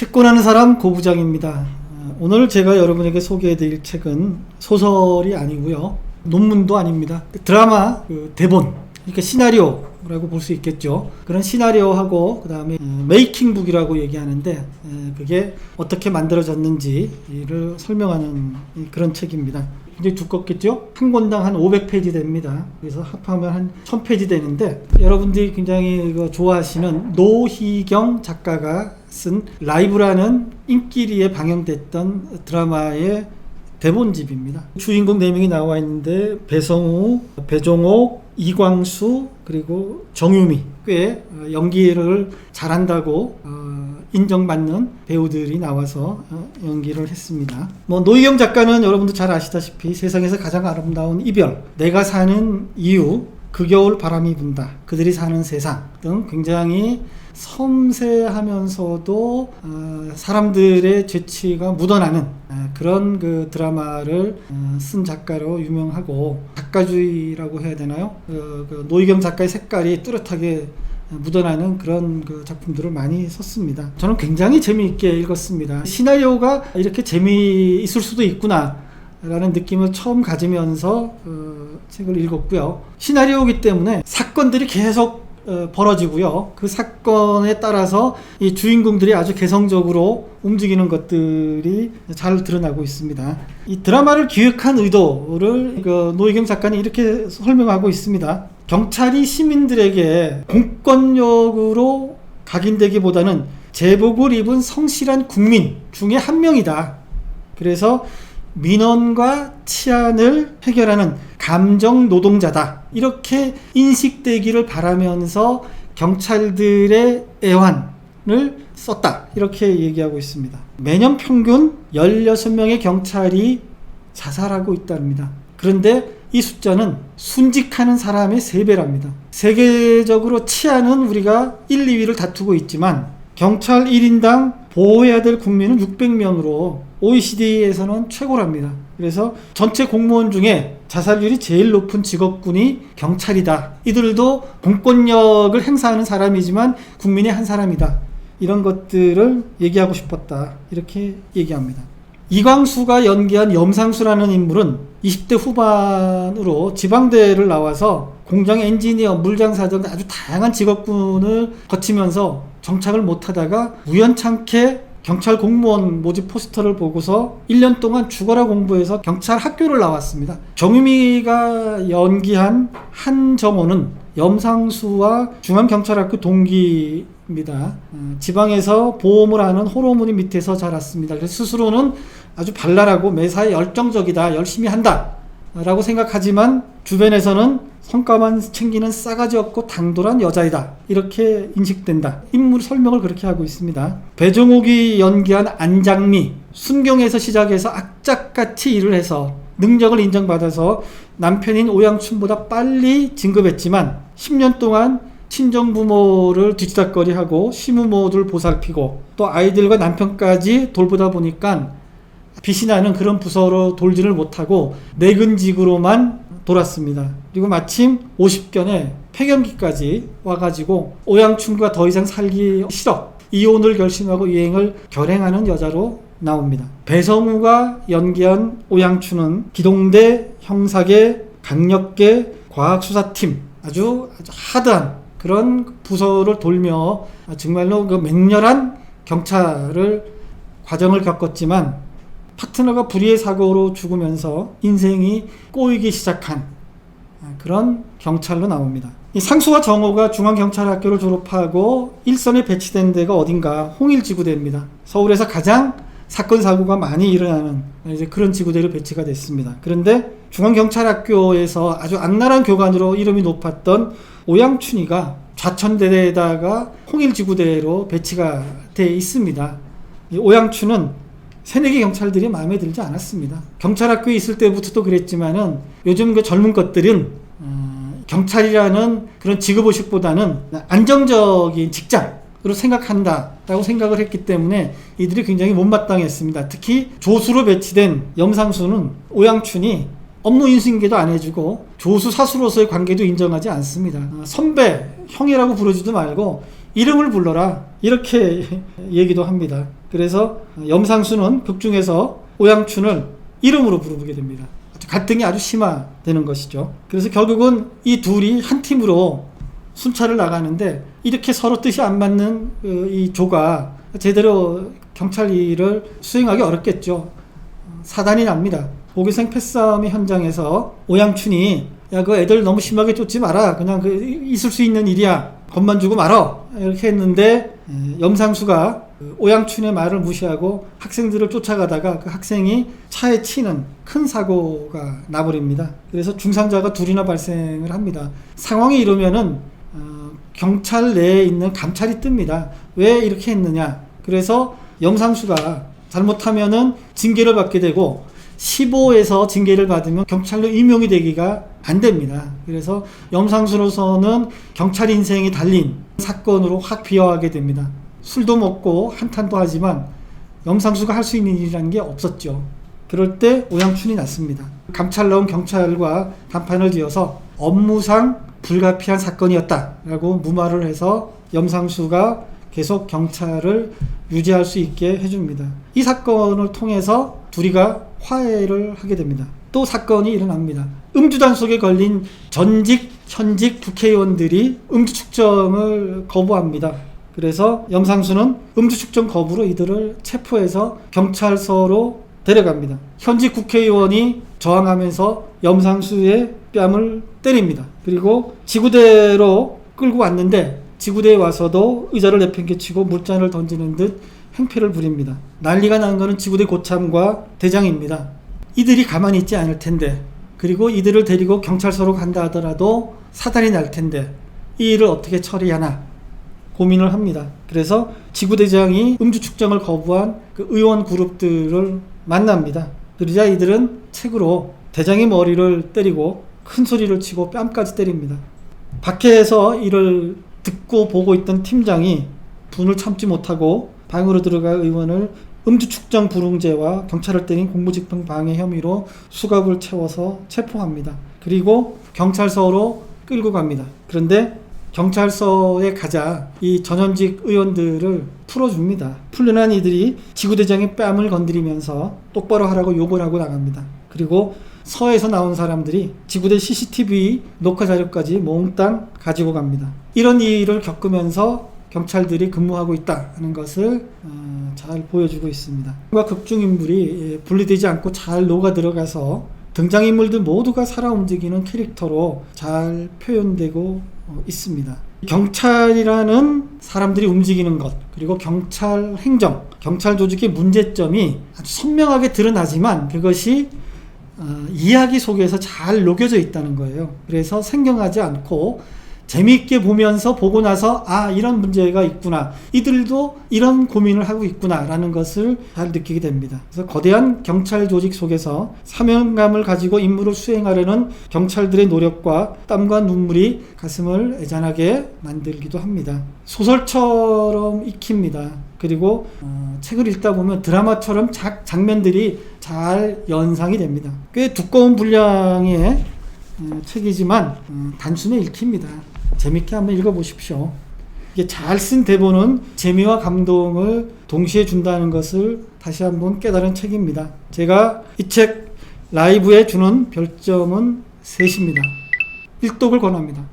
채권하는 사람 고부장입니다. 오늘 제가 여러분에게 소개해드릴 책은 소설이 아니고요, 논문도 아닙니다. 드라마 대본, 그러니까 시나리오라고 볼 수 있겠죠. 그런 시나리오하고 그 다음에 메이킹북이라고 얘기하는데, 그게 어떻게 만들어졌는지를 설명하는 그런 책입니다. 굉장히 두껍겠죠? 한 권당 한 500페이지 됩니다. 그래서 합하면 한 1000페이지 되는데, 여러분들이 굉장히 좋아하시는 노희경 작가가 쓴 라이브라는 인기리에 방영됐던 드라마의 대본집입니다. 주인공 4명이 나와 있는데 배성우, 배종옥, 이광수, 그리고 정유미, 꽤 연기를 잘한다고 인정받는 배우들이 나와서 연기를 했습니다. 노희경 작가는 여러분도 잘 아시다시피 세상에서 가장 아름다운 이별, 내가 사는 이유, 그 겨울 바람이 분다, 그들이 사는 세상 등 굉장히 섬세하면서도 사람들의 재치가 묻어나는 그런 드라마를 쓴 작가로 유명하고, 작가주의라고 해야 되나요? 노희경 작가의 색깔이 뚜렷하게 묻어나는 그런 작품들을 많이 썼습니다. 저는 굉장히 재미있게 읽었습니다. 시나리오가 이렇게 재미있을 수도 있구나 라는 느낌을 처음 가지면서 책을 읽었고요. 시나리오이기 때문에 사건들이 계속 벌어지고요. 그 사건에 따라서 이 주인공들이 아주 개성적으로 움직이는 것들이 잘 드러나고 있습니다. 이 드라마를 기획한 의도를 노희경 작가는 이렇게 설명하고 있습니다. 경찰이 시민들에게 공권력으로 각인되기보다는 제복을 입은 성실한 국민 중에 한 명이다. 그래서 민원과 치안을 해결하는 감정 노동자다, 이렇게 인식되기를 바라면서 경찰들의 애환을 썼다, 이렇게 얘기하고 있습니다. 매년 평균 16명의 경찰이 자살하고 있답니다. 그런데 이 숫자는 순직하는 사람의 3배랍니다. 세계적으로 치안은 우리가 1, 2위를 다투고 있지만 경찰 1인당 보호해야 될 국민은 600명으로 OECD에서는 최고랍니다. 그래서 전체 공무원 중에 자살률이 제일 높은 직업군이 경찰이다. 이들도 공권력을 행사하는 사람이지만 국민의 한 사람이다. 이런 것들을 얘기하고 싶었다, 이렇게 얘기합니다. 이광수가 연기한 염상수라는 인물은 20대 후반으로 지방대를 나와서 공장 엔지니어, 물장사 등 아주 다양한 직업군을 거치면서 정착을 못하다가 우연찮게 경찰 공무원 모집 포스터를 보고서 1년 동안 죽어라 공부해서 경찰 학교를 나왔습니다. 정유미가 연기한 한정호는 염상수와 중앙경찰학교 동기입니다. 지방에서 보험을 하는 호러무늬 밑에서 자랐습니다. 그래서 스스로는 아주 발랄하고 매사에 열정적이다, 열심히 한다 라고 생각하지만 주변에서는 성과만 챙기는 싸가지 없고 당돌한 여자이다, 이렇게 인식된다. 인물 설명을 그렇게 하고 있습니다. 배종옥이 연기한 안장미, 순경에서 시작해서 악착같이 일을 해서 능력을 인정받아서 남편인 오양춘보다 빨리 진급했지만 10년 동안 친정부모를 뒤치다꺼리하고 시부모들 보살피고 또 아이들과 남편까지 돌보다 보니까 빛이 나는 그런 부서로 돌지를 못하고 내근직으로만 돌았습니다. 그리고 마침 50견에 폐경기까지 와가지고 오양춘과 더 이상 살기 싫어 이혼을 결심하고 이행을 결행하는 여자로 나옵니다. 배성우가 연기한 오양춘은 기동대, 형사계, 강력계, 과학수사팀, 아주 하드한 그런 부서를 돌며 정말로 맹렬한 경찰을 과정을 겪었지만 파트너가 불의의 사고로 죽으면서 인생이 꼬이기 시작한 그런 경찰로 나옵니다. 이 상수와 정호가 중앙경찰학교를 졸업하고 일선에 배치된 데가 어딘가 홍일지구대입니다. 서울에서 가장 사건 사고가 많이 일어나는 이제 그런 지구대로 배치가 됐습니다. 그런데 중앙경찰학교에서 아주 악랄한 교관으로 이름이 높았던 오양춘이가 좌천대에다가 홍일지구대로 배치가 돼 있습니다. 이 오양춘은 새내기 경찰들이 마음에 들지 않았습니다. 경찰학교에 있을 때부터도 그랬지만은 요즘 젊은 것들은 경찰이라는 그런 직업의식보다는 안정적인 직장으로 생각한다라고 생각을 했기 때문에 이들이 굉장히 못마땅했습니다. 특히 조수로 배치된 염상수는 오양춘이 업무 인수인계도 안 해주고 조수 사수로서의 관계도 인정하지 않습니다. 선배, 형이라고 부르지도 말고 이름을 불러라, 이렇게 얘기도 합니다. 그래서 염상수는 극 중에서 오양춘을 이름으로 부르게 됩니다. 갈등이 아주 심화되는 것이죠. 그래서 결국은 이 둘이 한 팀으로 순찰을 나가는데 이렇게 서로 뜻이 안 맞는 이 조가 제대로 경찰 일을 수행하기 어렵겠죠. 사단이 납니다. 보기생 패싸움의 현장에서 오양춘이 야, 그 애들 너무 심하게 쫓지 마라. 그냥 있을 수 있는 일이야. 겁만 주고 말어. 이렇게 했는데 염상수가 오양춘의 말을 무시하고 학생들을 쫓아가다가 그 학생이 차에 치는 큰 사고가 나버립니다. 그래서 중상자가 둘이나 발생을 합니다. 상황이 이러면은 경찰 내에 있는 감찰이 뜹니다. 왜 이렇게 했느냐. 그래서 염상수가 잘못하면은 징계를 받게 되고 15에서 징계를 받으면 경찰로 임용이 되기가 안 됩니다. 그래서 염상수로서는 경찰 인생이 달린 사건으로 확 비화하게 됩니다. 술도 먹고 한탄도 하지만 염상수가 할 수 있는 일이라는 게 없었죠. 그럴 때 오양춘이 났습니다. 감찰나온 경찰과 단판을 지어서 업무상 불가피한 사건이었다라고 무마를 해서 염상수가 계속 경찰을 유지할 수 있게 해줍니다. 이 사건을 통해서 둘이가 화해를 하게 됩니다. 또 사건이 일어납니다. 음주단속에 걸린 전직, 현직 국회의원들이 음주 측정을 거부합니다. 그래서 염상수는 음주 측정 거부로 이들을 체포해서 경찰서로 데려갑니다. 현직 국회의원이 저항하면서 염상수의 뺨을 때립니다. 그리고 지구대로 끌고 왔는데 지구대에 와서도 의자를 내팽개치고 물잔을 던지는 듯 행패를 부립니다. 난리가 난 것은 지구대 고참과 대장입니다. 이들이 가만히 있지 않을 텐데, 그리고 이들을 데리고 경찰서로 간다 하더라도 사단이 날 텐데 이 일을 어떻게 처리하나 고민을 합니다. 그래서 지구대장이 음주 측정을 거부한 그 의원 그룹들을 만납니다. 그러자 이들은 책으로 대장의 머리를 때리고 큰 소리를 치고 뺨까지 때립니다. 밖에서 이를 듣고 보고 있던 팀장이 분을 참지 못하고 방으로 들어가 의원을 음주 측정 불응죄와 경찰을 때린 공무집행 방해 혐의로 수갑을 채워서 체포합니다. 그리고 경찰서로 끌고 갑니다. 그런데 경찰서에 가자 이 전현직 의원들을 풀어줍니다. 풀려난 이들이 지구대장의 뺨을 건드리면서 똑바로 하라고 욕을 하고 나갑니다. 그리고 서에서 나온 사람들이 지구대 CCTV 녹화 자료까지 몽땅 가지고 갑니다. 이런 일을 겪으면서 경찰들이 근무하고 있다는 것을 잘 보여주고 있습니다. 극중 인물이 분리되지 않고 잘 녹아 들어가서 등장인물들 모두가 살아 움직이는 캐릭터로 잘 표현되고 있습니다. 경찰이라는 사람들이 움직이는 것, 그리고 경찰 행정, 경찰 조직의 문제점이 아주 선명하게 드러나지만 그것이 이야기 속에서 잘 녹여져 있다는 거예요. 그래서 생경하지 않고 재미있게 보면서 보고 나서 이런 문제가 있구나, 이들도 이런 고민을 하고 있구나 라는 것을 잘 느끼게 됩니다. 그래서 거대한 경찰 조직 속에서 사명감을 가지고 임무를 수행하려는 경찰들의 노력과 땀과 눈물이 가슴을 애잔하게 만들기도 합니다. 소설처럼 익힙니다. 그리고 책을 읽다 보면 드라마처럼 장면들이 잘 연상이 됩니다. 꽤 두꺼운 분량의 책이지만 단숨에 읽힙니다. 재밌게 한번 읽어보십시오. 이게 잘 쓴 대본은 재미와 감동을 동시에 준다는 것을 다시 한번 깨달은 책입니다. 제가 이 책 라이브에 주는 별점은 3입니다. 일독을 권합니다.